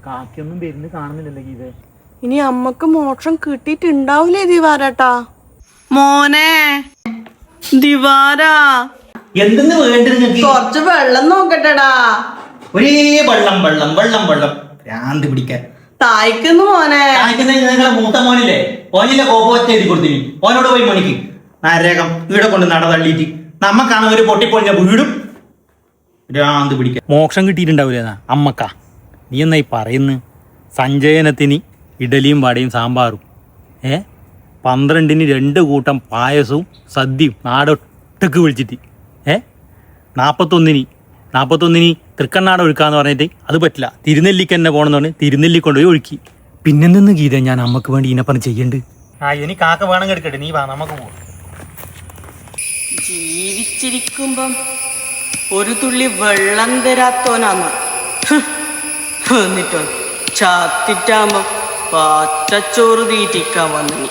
കാക്കിയൊന്നും വരുന്ന കാണുന്നില്ലല്ലോ ഗീത. ഇനി അമ്മക്ക് മോക്ഷം കിട്ടിയിട്ടുണ്ടാവില്ലേ ദിവാരാട്ടാ? മോനെ ദിവാരാ, എന്തെന്ന് വേണ്ടത് നിങ്ങൾക്ക്? കുറച്ച് വെള്ളം നോക്കട്ടെടാ. ഒരേ വെള്ളം വെള്ളം വെള്ളം വെള്ളം ഭ്രാന്ത് പിടിക്കാൻ. തായ്ക്കുന്നു മോനെ. നിങ്ങളെ മൂത്ത മോനില്ലേ, ഓനിലെ കോപ്പ എഴുതി കൊടുത്തിനി. ഓനോട് പോയി മണിക്ക് നരകം ഇവിടെ കൊണ്ട് നട തള്ളിയിട്ട് നമ്മക്കാണ് ഒരു പൊട്ടിപ്പൊളിഞ്ഞ വീടും ഭ്രാന്ത് പിടിക്കാൻ. മോക്ഷം കിട്ടിയിട്ടുണ്ടാവില്ല അമ്മക്കാ. നീ എന്നായി പറയുന്നു? സഞ്ചയനത്തിന് ഇഡലിയും വടയും സാമ്പാറും, 12-ന് 2 കൂട്ടം പായസവും സദ്യയും നാടൊട്ടക്ക് വിളിച്ചിട്ട്, 41-ന് തൃക്കണ്ണാട ഒഴുക്കാന്ന് പറഞ്ഞിട്ട് അത് പറ്റില്ല, തിരുനെല്ലിക്ക് തന്നെ പോകണമെന്ന് പറഞ്ഞ് തിരുനെല്ലി കൊണ്ടുപോയി ഒഴുക്കി. പിന്നെന്തെന്ന് ഗീത ഞാൻ അമ്മക്ക് വേണ്ടി ഇതിനെപ്പറഞ്ഞ് ചെയ്യണ്ട്. ഇനി കാക്ക വേണം എടുക്കട്ടെ, നീ വാ നമുക്ക് പോവാം. ജീവിച്ചിരിക്കുമ്പം ഒരു തുള്ളി വെള്ളം തരാത്തോനാന്ന്, എന്നിട്ടോ ചാത്തിട്ടാകുമ്പം പച്ചച്ചോറ് തീറ്റിക്കാൻ വന്നു.